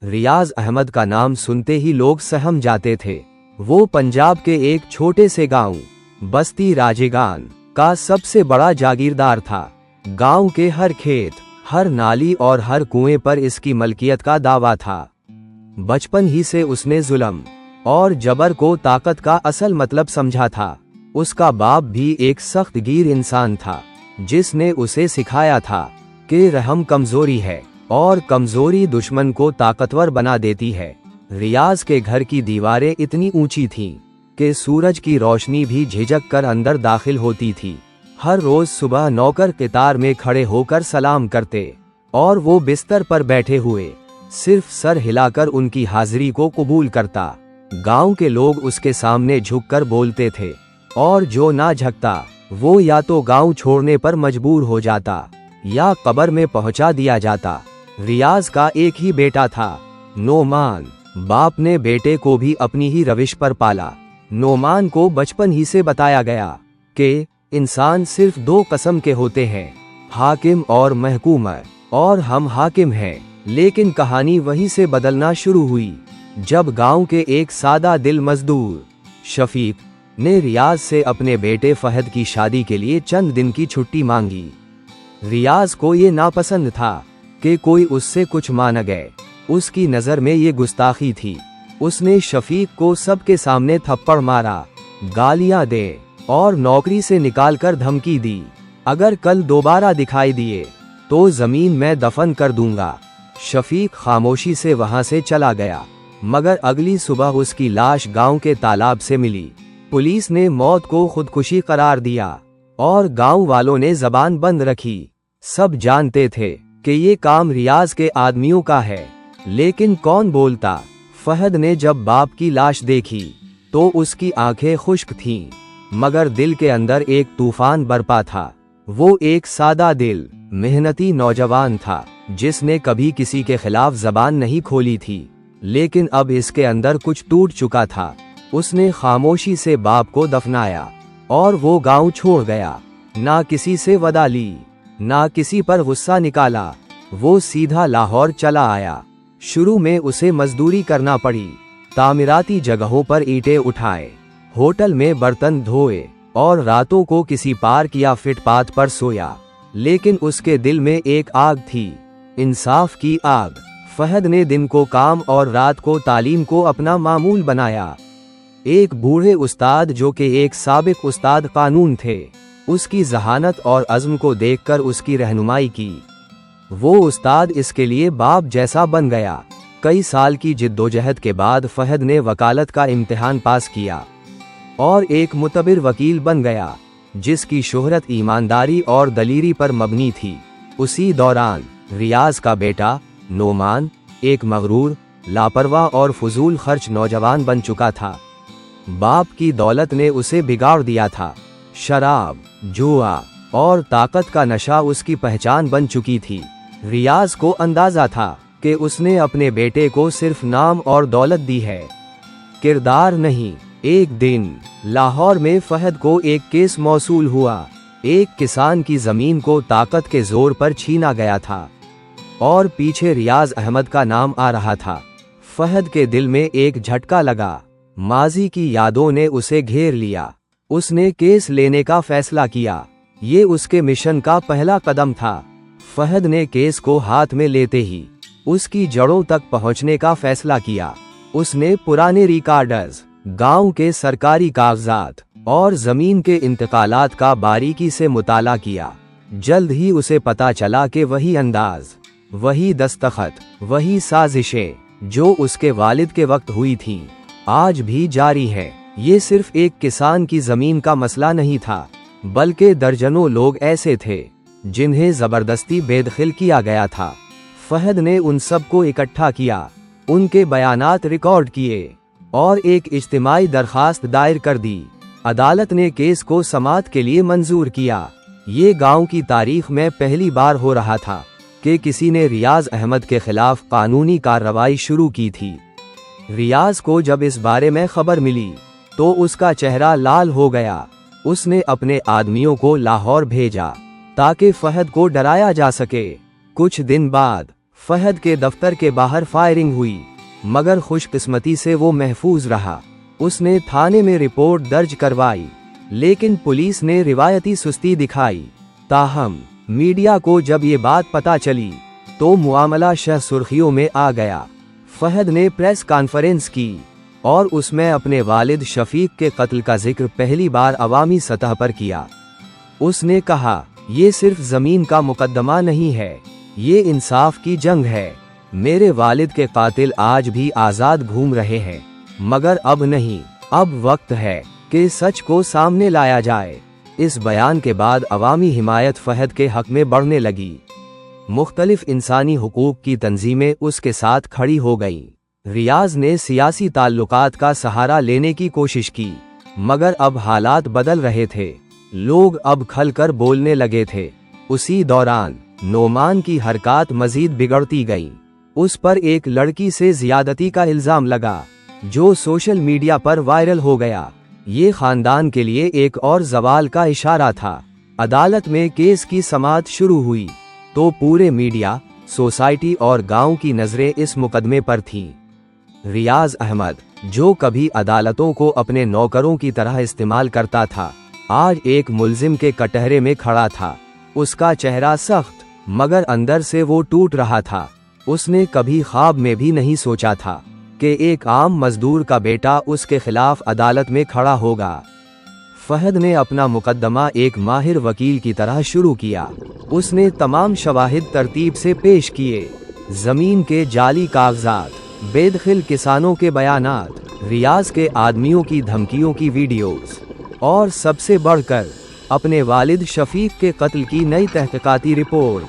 रियाज अहमद का नाम सुनते ही लोग सहम जाते थे। वो पंजाब के एक छोटे से गांव बस्ती राजेगान का सबसे बड़ा जागीरदार था। गांव के हर खेत, हर नाली और हर कुएं पर इसकी मलकियत का दावा था। बचपन ही से उसने जुल्म और जबर को ताकत का असल मतलब समझा था। उसका बाप भी एक सख्त गिर इंसान था, जिसने उसे सिखाया था कि रहम कमजोरी है और कमजोरी दुश्मन को ताकतवर बना देती है। रियाज के घर की दीवारें इतनी ऊंची थीं कि सूरज की रोशनी भी झिझक कर अंदर दाखिल होती थी। हर रोज सुबह नौकर कतार में खड़े होकर सलाम करते और वो बिस्तर पर बैठे हुए सिर्फ सर हिलाकर उनकी हाजिरी को कबूल करता। गांव के लोग उसके सामने झुककर बोलते थे और जो ना झुकता वो या तो गांव छोड़ने पर मजबूर हो जाता या कब्र में पहुंचा दिया जाता। रियाज का एक ही बेटा था, नोमान। बाप ने बेटे को भी अपनी ही रविश पर पाला। नोमान को बचपन ही से बताया गया कि इंसान सिर्फ दो किस्म के होते हैं, हाकिम और महकूम, और हम हाकिम हैं। लेकिन कहानी वहीं से बदलना शुरू हुई जब गांव के एक सादा दिल मजदूर शफीक ने रियाज से अपने बेटे फहद की शादी के लिए चंद दिन की छुट्टी मांगी। रियाज को ये नापसंद था कि कोई उससे कुछ मांग गए। उसकी नज़र में ये गुस्ताखी थी। उसने शफीक को सबके सामने थप्पड़ मारा, गालियां दे और नौकरी से निकालकर धमकी दी, अगर कल दोबारा दिखाई दिए तो जमीन में दफन कर दूंगा। शफीक खामोशी से वहां से चला गया, मगर अगली सुबह उसकी लाश गांव के तालाब से मिली। पुलिस ने मौत को खुदकुशी करार दिया और गांव वालों ने जबान बंद रखी। सब जानते थे कि ये काम रियाज के आदमियों का है, लेकिन कौन बोलता? फहद ने जब बाप की लाश देखी तो उसकी आंखें खुश्क थीं, मगर दिल के अंदर एक तूफान बरपा था। वो एक सादा दिल, मेहनती नौजवान था जिसने कभी किसी के खिलाफ जबान नहीं खोली थी, लेकिन अब इसके अंदर कुछ टूट चुका था। उसने खामोशी से बाप को दफनाया और वो गांव छोड़ गया। ना किसी से वदा ली, ना किसी पर गुस्सा निकाला। वो सीधा लाहौर चला आया। शुरू में उसे मजदूरी करना पड़ी। तामीराती जगहों पर ईंटें उठाए, होटल में बर्तन धोए और रातों को किसी पार्क या फुटपाथ पर सोया। लेकिन उसके दिल में एक आग थी, इंसाफ की आग। फहद ने दिन को काम और रात को तालीम को अपना मामूल बनाया। एक बूढ़े उस्ताद जो कि एक साबिक उस्ताद कानून थे, उसकी जहानत और अज़्म को देखकर उसकी रहनुमाई की। वो उस्ताद इसके लिए बाप जैसा बन गया। कई साल की जिद्दोजहद के बाद फहद ने वकालत का इम्तिहान पास किया और एक मुतबिर वकील बन गया, जिसकी शोहरत ईमानदारी और दलीरी पर मबनी थी। उसी दौरान रियाज का बेटा नोमान एक मगरूर, लापरवाह और फजूल खर्च नौजवान बन चुका था। बाप की दौलत ने उसे बिगाड़ दिया था। शराब, जुआ और ताकत का नशा उसकी पहचान बन चुकी थी। रियाज को अंदाजा था कि उसने अपने बेटे को सिर्फ नाम और दौलत दी है, किरदार नहीं। एक दिन लाहौर में फहद को एक केस मौसूल हुआ। एक किसान की जमीन को ताकत के जोर पर छीना गया था और पीछे रियाज अहमद का नाम आ रहा था। फहद के दिल में एक झटका लगा। माजी की यादों ने उसे घेर लिया। उसने केस लेने का फैसला किया। ये उसके मिशन का पहला कदम था। फहद ने केस को हाथ में लेते ही उसकी जड़ों तक पहुंचने का फैसला किया। उसने पुराने रिकॉर्ड्स, गांव के सरकारी कागजात और जमीन के इंतकालात का बारीकी से मुताला किया। जल्द ही उसे पता चला कि वही अंदाज, वही दस्तखत, वही साजिशें जो उसके वालिद के वक्त हुई थीं, आज भी जारी है। ये सिर्फ एक किसान की जमीन का मसला नहीं था, बल्कि दर्जनों लोग ऐसे थे जिन्हें जबरदस्ती बेदखिल किया गया था। फहद ने उन सब को इकट्ठा किया, उनके बयानात रिकॉर्ड किए और एक इज्तिमाई दरखास्त दायर कर दी। अदालत ने केस को समाअत के लिए मंजूर किया। ये गांव की तारीख में पहली बार हो रहा था कि किसी ने रियाज अहमद के खिलाफ कानूनी कार्रवाई शुरू की थी। रियाज को जब इस बारे में खबर मिली तो उसका चेहरा लाल हो गया। उसने अपने आदमियों को लाहौर भेजा ताकि फहद को डराया जा सके। कुछ दिन बाद फहद के दफ्तर के बाहर फायरिंग हुई, मगर खुशकिस्मती से वो महफूज रहा। उसने थाने में रिपोर्ट दर्ज करवाई, लेकिन पुलिस ने रिवायती सुस्ती दिखाई। ताहम मीडिया को जब ये बात पता चली तो मामला शह सुर्खियों में आ गया। फहद ने प्रेस कॉन्फ्रेंस की और उसमें अपने वालिद शफीक के कत्ल का जिक्र पहली बार अवामी सतह पर किया। उसने कहा, ये सिर्फ जमीन का मुकदमा नहीं है, ये इंसाफ की जंग है। मेरे वालिद के कातिल आज भी आज़ाद घूम रहे हैं, मगर अब नहीं, अब वक्त है कि सच को सामने लाया जाए। इस बयान के बाद अवामी हिमायत फहद के हक में बढ़ने लगी। मुख्तलिफ इंसानी हुकूक की तंजीमें उसके साथ खड़ी हो गईं। रियाज ने सियासी ताल्लुकात का सहारा लेने की कोशिश की, मगर अब हालात बदल रहे थे। लोग अब खलकर बोलने लगे थे। उसी दौरान नोमान की हरकत मजीद बिगड़ती गईं। उस पर एक लड़की से ज्यादती का इल्जाम लगा, जो सोशल मीडिया पर वायरल हो गया। ये खानदान के लिए एक और जवाल का इशारा था। अदालत में केस की समाअत शुरू हुई तो पूरे मीडिया, सोसाइटी और गांव की नजरें इस मुकदमे पर थीं। रियाज अहमद, जो कभी अदालतों को अपने नौकरों की तरह इस्तेमाल करता था, आज एक मुल्जिम के कटहरे में खड़ा था। उसका चेहरा सख्त, मगर अंदर से वो टूट रहा था। उसने कभी ख्वाब में भी नहीं सोचा था कि एक आम मजदूर का बेटा उसके खिलाफ अदालत में खड़ा होगा। फहद ने अपना मुकदमा एक माहिर वकील की तरह शुरू किया। उसने तमाम शवाहिद तरतीब से पेश किए। जमीन के जाली कागजात, बेदखिल किसानों के बयानात, रियाज के आदमियों की धमकियों की वीडियोस और सबसे बढ़कर अपने वालिद शफीक के कत्ल की नई तहकीकाती रिपोर्ट,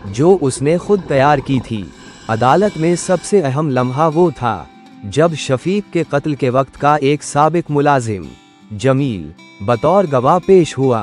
जो उसने खुद तैयार की थी। अदालत में सबसे अहम लम्हा वो था जब शफीक के कत्ल के वक्त का एक साबिक मुलाजिम, जमील, बतौर गवाह पेश हुआ।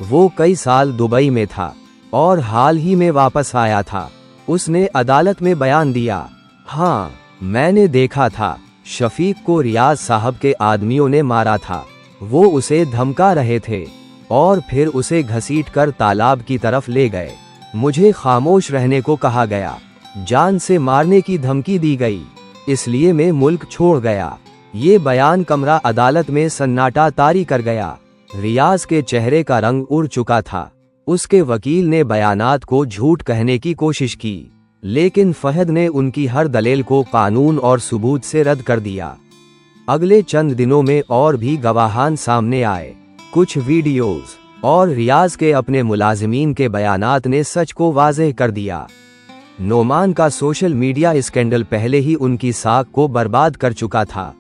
वो कई साल दुबई में था और हाल ही में वापस आया था। उसने अदालत में बयान दिया, हाँ, मैंने देखा था, शफीक को रियाज साहब के आदमियों ने मारा था। वो उसे धमका रहे थे और फिर उसे घसीटकर तालाब की तरफ ले गए। मुझे खामोश रहने को कहा गया, जान से मारने की धमकी दी गई, इसलिए मैं मुल्क छोड़ गया। ये बयान कमरा अदालत में सन्नाटा तारी कर गया। रियाज के चेहरे का रंग उड़ चुका था। उसके वकील ने बयानात को झूठ कहने की कोशिश की, लेकिन फहद ने उनकी हर दलील को कानून और सबूत से रद्द कर दिया। अगले चंद दिनों में और भी गवाहान सामने आए। कुछ वीडियोस और रियाज के अपने मुलाजिमीन के बयानात ने सच को वाज़ेह कर दिया। नोमान का सोशल मीडिया स्कैंडल पहले ही उनकी साख को बर्बाद कर चुका था।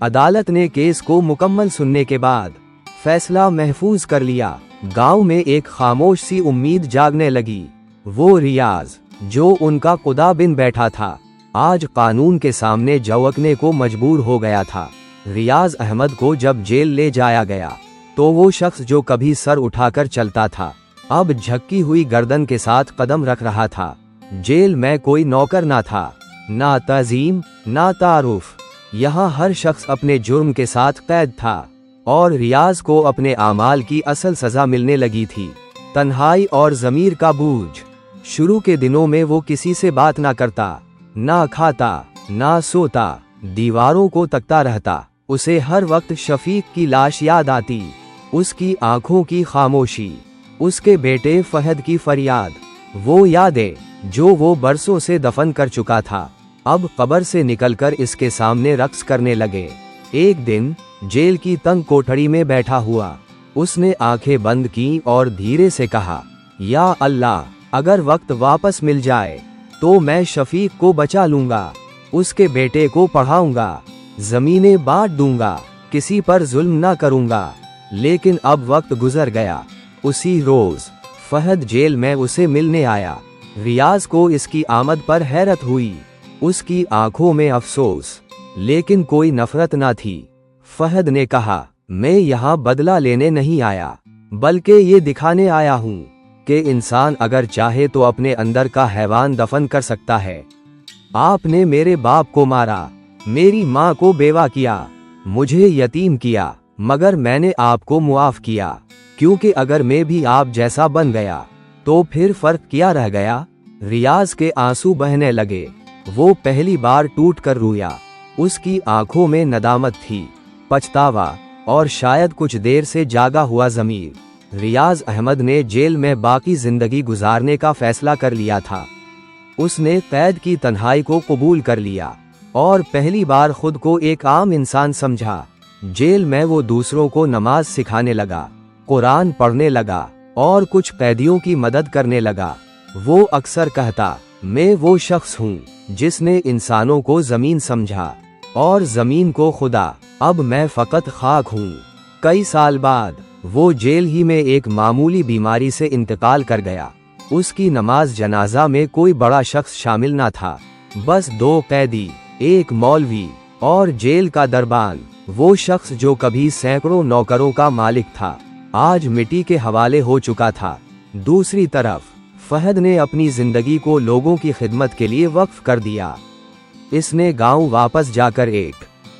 अदालत ने केस को मुकम्मल सुनने के बाद फैसला महफूज कर लिया। गांव में एक खामोश सी उम्मीद जागने लगी। वो रियाज, जो उनका खुदा बिन बैठा था, आज कानून के सामने जवकने को मजबूर हो गया था। रियाज अहमद को जब जेल ले जाया गया तो वो शख्स जो कभी सर उठाकर चलता था, अब झक्की हुई गर्दन के साथ कदम रख रहा था। जेल में कोई नौकर ना था, ना तज़ीम, ना तारुफ। यहाँ हर शख्स अपने जुर्म के साथ कैद था और रियाज को अपने आमाल की असल सजा मिलने लगी थी, तन्हाई और ज़मीर का बोझ। शुरू के दिनों में वो किसी से बात ना करता, ना खाता, ना सोता, दीवारों को तकता रहता। उसे हर वक्त शफीक की लाश याद आती, उसकी आंखों की खामोशी, उसके बेटे फहद की फरियाद। वो यादें जो वो बरसों से दफन कर चुका था, अब कब्र से निकलकर इसके सामने रक्स करने लगे। एक दिन जेल की तंग कोठड़ी में बैठा हुआ, उसने आंखें बंद की और धीरे से कहा, या अल्लाह, अगर वक्त वापस मिल जाए तो मैं शफीक को बचा लूंगा, उसके बेटे को पढ़ाऊंगा, जमीनें बांट दूंगा, किसी पर जुल्म ना करूंगा। लेकिन अब वक्त गुजर गया। उसी रोज फहद जेल में उसे मिलने आया। रियाज को इसकी आमद पर हैरत हुई। उसकी आंखों में अफसोस, लेकिन कोई नफरत ना थी। फहद ने कहा, मैं यहाँ बदला लेने नहीं आया, बल्कि ये दिखाने आया हूँ कि इंसान अगर चाहे तो अपने अंदर का हैवान दफन कर सकता है। आपने मेरे बाप को मारा, मेरी माँ को बेवा किया, मुझे यतीम किया, मगर मैंने आपको मुआफ किया, क्योंकि अगर मैं भी आप जैसा बन गया तो फिर फर्क क्या रह गया। रियाज के आंसू बहने लगे। वो पहली बार टूट कर रोया। उसकी आंखों में नदामत थी, पछतावा और शायद कुछ देर से जागा हुआ ज़मीर। रियाज अहमद ने जेल में बाकी जिंदगी गुजारने का फैसला कर लिया था। उसने कैद की तन्हाई को कबूल कर लिया और पहली बार खुद को एक आम इंसान समझा। जेल में वो दूसरों को नमाज सिखाने लगा, कुरान पढ़ने लगा और कुछ कैदियों की मदद करने लगा। वो अक्सर कहता, मैं वो शख्स हूँ जिसने इंसानों को ज़मीन समझा और ज़मीन को खुदा। अब मैं फ़कत खाक हूँ। कई साल बाद वो जेल ही में एक मामूली बीमारी से इंतकाल कर गया। उसकी नमाज जनाजा में कोई बड़ा शख्स शामिल ना था, बस 2 कैदी, एक मौलवी और जेल का दरबान। वो शख्स जो कभी सैकड़ों नौकरों का मालिक था, आज मिट्टी के हवाले हो चुका था। दूसरी तरफ फहद ने अपनी जिंदगी को लोगों की खिदमत के लिए वक्फ कर दिया। इसने गांव वापस जाकर एक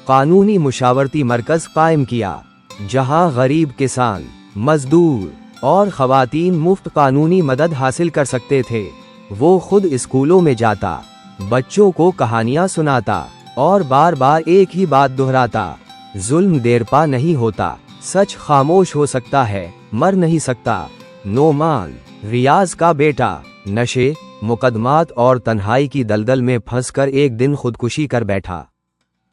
कानूनी मुशावरती मरकज कायम किया, जहां गरीब किसान, मजदूर और खवातीन मुफ्त कानूनी मदद हासिल कर सकते थे। वो खुद स्कूलों में जाता, बच्चों को कहानियां सुनाता और बार बार एक ही बात दोहराता, जुल्म देरपा नहीं होता, सच खामोश हो सकता है, मर नहीं सकता। नोमान, रियाज का बेटा, नशे, मुकदमात और तन्हाई की दलदल में फंसकर एक दिन खुदकुशी कर बैठा।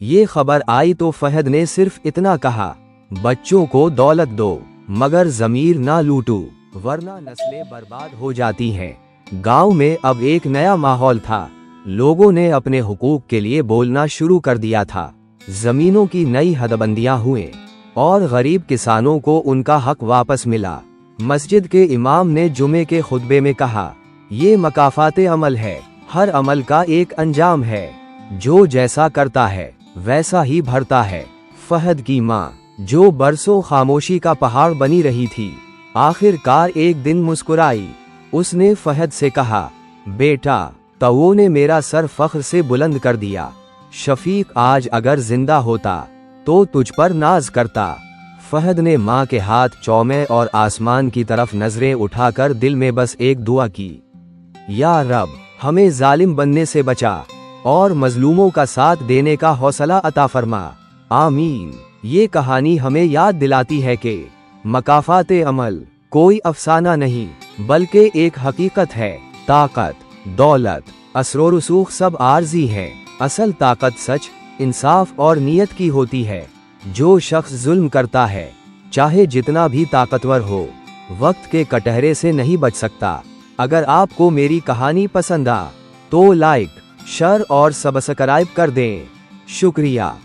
ये खबर आई तो फहद ने सिर्फ इतना कहा, बच्चों को दौलत दो मगर ज़मीर ना लूटो, वरना नस्लें बर्बाद हो जाती हैं। गांव में अब एक नया माहौल था। लोगों ने अपने हुकूक के लिए बोलना शुरू कर दिया था। जमीनों की नई हदबंदियां हुए और गरीब किसानों को उनका हक वापस मिला। मस्जिद के इमाम ने जुमे के खुतबे में कहा, ये मकाफाते अमल है, हर अमल का एक अंजाम है, जो जैसा करता है वैसा ही भरता है। फहद की माँ, जो बरसों खामोशी का पहाड़ बनी रही थी, आखिरकार एक दिन मुस्कुराई। उसने फहद से कहा, बेटा, तवो ने मेरा सर फख्र से बुलंद कर दिया। शफीक आज अगर जिंदा होता तो तुझ पर नाज करता। फहद ने माँ के हाथ चौमे और आसमान की तरफ नजरें उठाकर दिल में बस एक दुआ की, या रब, हमें जालिम बनने से बचा और मजलूमों का साथ देने का हौसला अता फरमा। आमीन। ये कहानी हमें याद दिलाती है कि मकाफाते अमल कोई अफसाना नहीं, बल्कि एक हकीकत है। ताकत, दौलत, असरो रसूख सब आर्जी है। असल ताकत सच, इंसाफ और नियत की होती है। जो शख्स जुल्म करता है, चाहे जितना भी ताकतवर हो, वक्त के कटहरे से नहीं बच सकता। अगर आपको मेरी कहानी पसंद आ तो लाइक, शेयर और सब्सक्राइब कर दें। शुक्रिया।